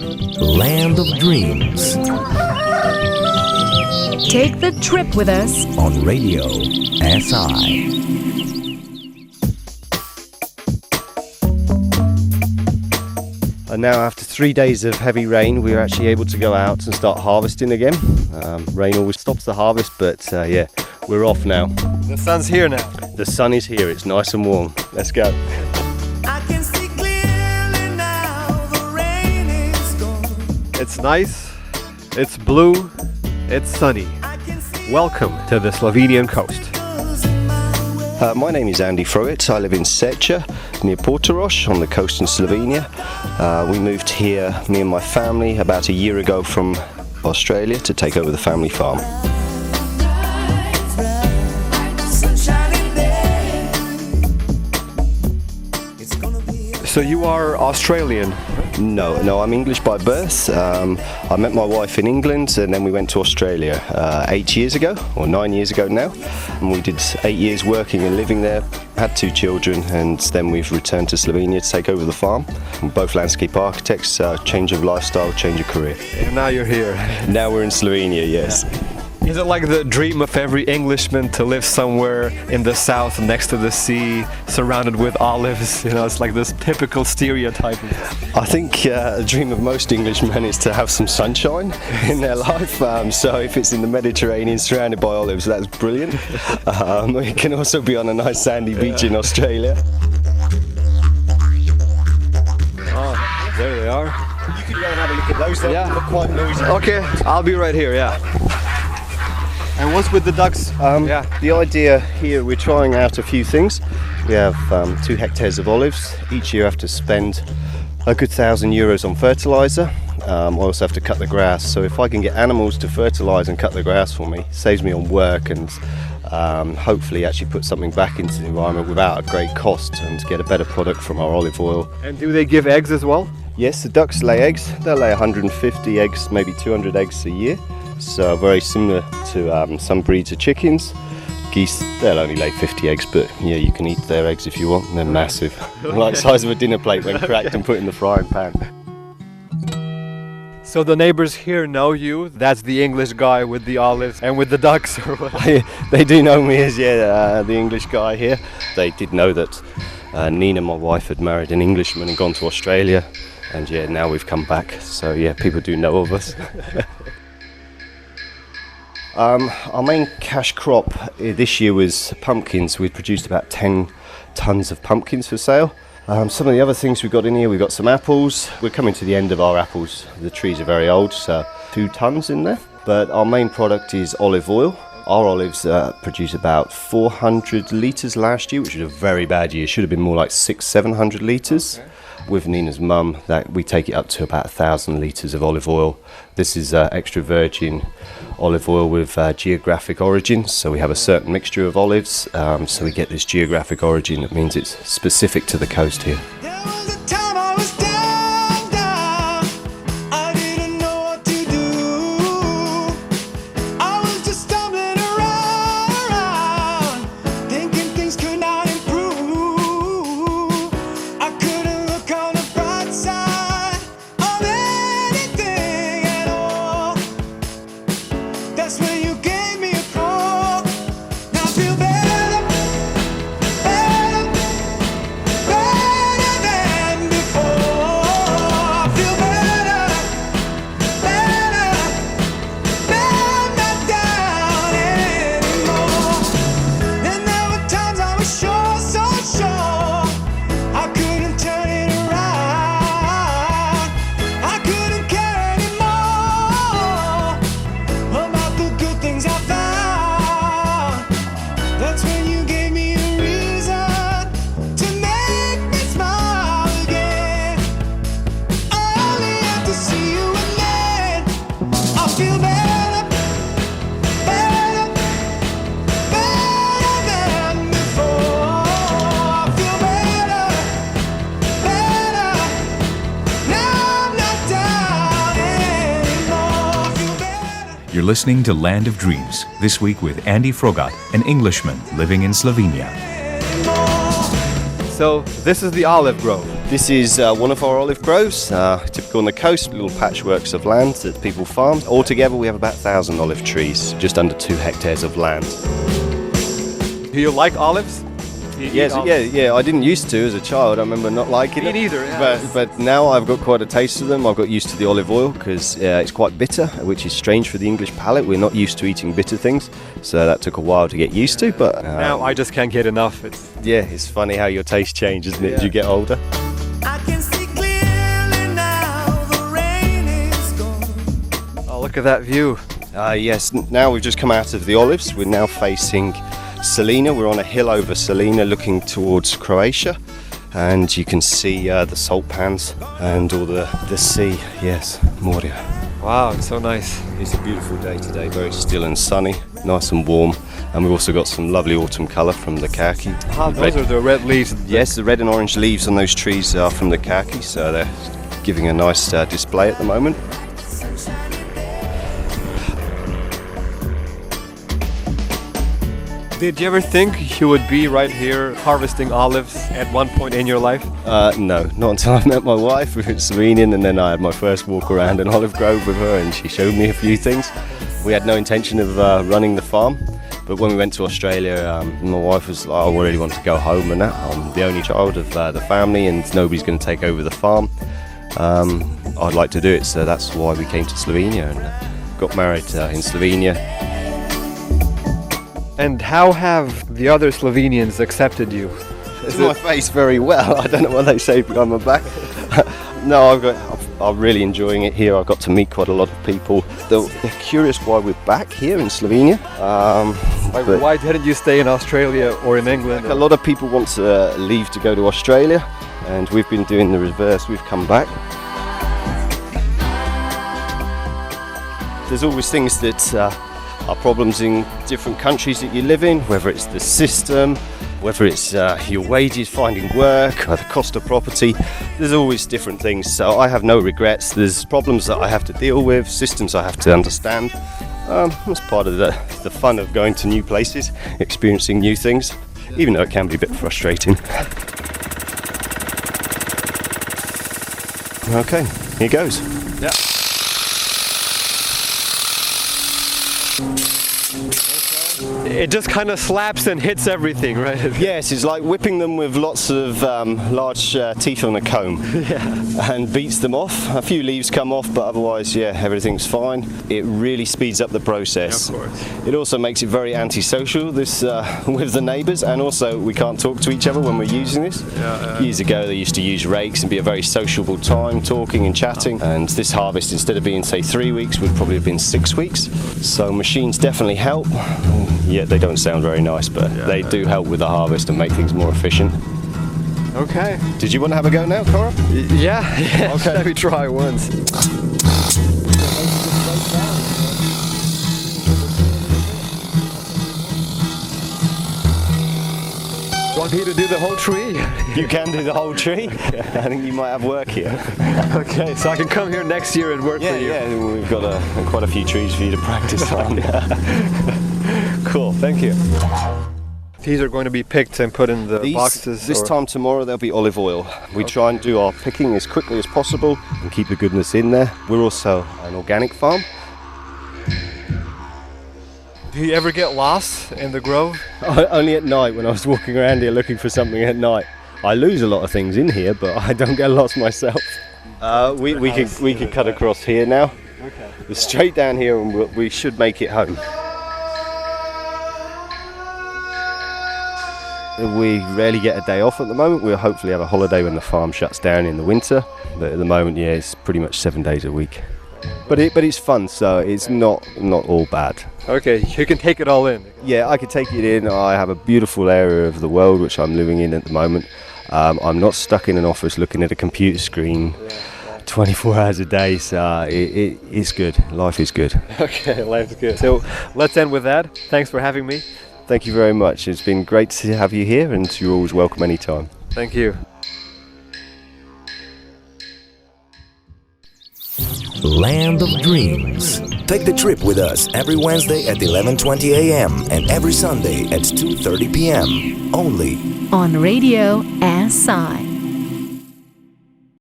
Land of Dreams. Take the trip with us on Radio SI. And now, after 3 days of heavy rain, we were actually able to go out and start harvesting again. Rain always stops the harvest, but yeah, we're off now. The sun's here now. The sun is here, it's nice and warm. Let's go. I can see clearly now, the rain is gone. It's nice, it's blue, it's sunny. Welcome to the Slovenian coast. My name is Andy Froet. I live in Secha, near Portorož, on the coast in Slovenia. We moved here, me and my family, about a year ago from Australia to take over the family farm. So you are Australian? No, I'm English by birth. I met my wife in England and then we went to Australia 8 years ago, or 9 years ago now. And we did 8 years working and living there, had 2 children, and then we've returned to Slovenia to take over the farm. We're both landscape architects, change of lifestyle, change of career. And now you're here. Now we're in Slovenia, yes. Is it like the dream of every Englishman to live somewhere in the south next to the sea, surrounded with olives? You know, it's like this typical stereotype. I think the dream of most Englishmen is to have some sunshine in their life. So if it's in the Mediterranean surrounded by olives, that's brilliant. It can also be on a nice sandy beach in Australia. Oh, there they are. You can go and have a look at those. They're quite noisy. Okay, I'll be right here, yeah. And what's with the ducks? The idea here, we're trying out a few things. We have 2 hectares of olives. Each year I have to spend a good €1,000 on fertiliser. I also have to cut the grass. So if I can get animals to fertilise and cut the grass for me, saves me on work and hopefully actually put something back into the environment without a great cost and get a better product from our olive oil. And do they give eggs as well? Yes, the ducks lay eggs. They'll lay 150 eggs, maybe 200 eggs a year. So very similar to some breeds of chickens. Geese, they'll only lay 50 eggs, but yeah, you can eat their eggs if you want. They're massive, like the size of a dinner plate when cracked and put in the frying pan. So the neighbors here know you. That's the English guy with the olives and with the ducks, or what? They do know me as the English guy here. They did know that Nina, my wife, had married an Englishman and gone to Australia, and yeah, now we've come back. So yeah, people do know of us. Our main cash crop this year was pumpkins. We produced about 10 tons of pumpkins for sale. Some of the other things we've got in here, we've got some apples. We're coming to the end of our apples. The trees are very old, so 2 tons in there. But our main product is olive oil. Our olives produced about 400 litres last year, which was a very bad year. Should have been more like 600-700 litres. Okay. With Nina's mum, that we take it up to about 1,000 litres of olive oil. This is extra virgin olive oil with geographic origin, so we have a certain mixture of olives, so we get this geographic origin. That means it's specific to the coast here. You're listening to Land of Dreams, this week with Andy Frogat, an Englishman living in Slovenia. So this is the olive grove. This is one of our olive groves, typical on the coast, little patchworks of land that people farm. Altogether we have about 1,000 olive trees, just under 2 hectares of land. Do you like olives? You eat Yes, olives? yeah, I didn't used to as a child. I remember not liking Me it. neither, yeah. But now I've got quite a taste of them. I've got used to the olive oil because it's quite bitter, which is strange for the English palate. We're not used to eating bitter things, so that took a while to get used to. But Now I just can't get enough. yeah, it's funny how your taste changes, isn't it, as you get older. I can see clearly now the rain is gone. Oh, look at that view. Yes, now we've just come out of the olives. We're now facing Salina. We're on a hill over Salina looking towards Croatia. And you can see the salt pans and all the sea. Yes, Moria. Wow, it's so nice. It's a beautiful day today, very still and sunny, nice and warm. And we've also got some lovely autumn colour from the khaki. Those are the red leaves. Yes, the red and orange leaves on those trees are from the khaki, so they're giving a nice display at the moment. Did you ever think you would be right here harvesting olives at one point in your life? No, not until I met my wife, we were Slovenian, and then I had my first walk around an olive grove with her, and she showed me a few things. We had no intention of running the farm, but when we went to Australia, my wife was like, I really want to go home and that. I'm the only child of the family, and nobody's going to take over the farm. I'd like to do it, so that's why we came to Slovenia and got married in Slovenia. And how have the other Slovenians accepted you? It's my face very well. I don't know what they say behind my back. No, I'm really enjoying it here. I've got to meet quite a lot of people. They're curious why we're back here in Slovenia. But Why didn't you stay in Australia or in England? a lot of people want to leave to go to Australia, and we've been doing the reverse. We've come back. There's always things that are problems in different countries that you live in, whether it's the system, whether it's your wages, finding work, or the cost of property. There's always different things, so I have no regrets. There's problems that I have to deal with, systems I have to understand. That's part of the fun of going to new places, experiencing new things, even though it can be a bit frustrating. Okay, here goes. Yeah. It just kind of slaps and hits everything, right? Yes, it's like whipping them with lots of large teeth on a comb. And beats them off. A few leaves come off, but otherwise, yeah, everything's fine. It really speeds up the process. Of course. It also makes it very antisocial, this with the neighbours, and also we can't talk to each other when we're using this. Years ago, they used to use rakes and be a very sociable time, talking and chatting. And this harvest, instead of being, say, 3 weeks, would probably have been 6 weeks. So machines definitely help. Yet they don't sound very nice, but they do help with the harvest and make things more efficient. Okay. Did you want to have a go now, Cora? Yeah. Okay. Let me try once. You want me to do the whole tree? You can do the whole tree. I think you might have work here. Okay, so I can come here next year and work for you. Yeah, we've got quite a few trees for you to practice on. Cool, thank you. These are going to be picked and put in the boxes? This time tomorrow there'll be olive oil. We try and do our picking as quickly as possible and keep the goodness in there. We're also an organic farm. Do you ever get lost in the grove? Only at night, when I was walking around here looking for something at night. I lose a lot of things in here, but I don't get lost myself. We could cut across here now. Okay. We're straight down here, and we should make it home. We rarely get a day off at the moment. We'll hopefully have a holiday when the farm shuts down in the winter. But at the moment, yeah, it's pretty much 7 days a week. But it's fun, so it's not all bad. Okay, you can take it all in. Yeah, I could take it in. I have a beautiful area of the world which I'm living in at the moment. I'm not stuck in an office looking at a computer screen 24 hours a day, so it's good. Life is good. Okay, life's good. So let's end with that. Thanks for having me. Thank you very much. It's been great to have you here, and you're always welcome anytime. Thank you. Land of Dreams. Take the trip with us every Wednesday at 11:20 a.m. and every Sunday at 2:30 p.m. only On Radio SI.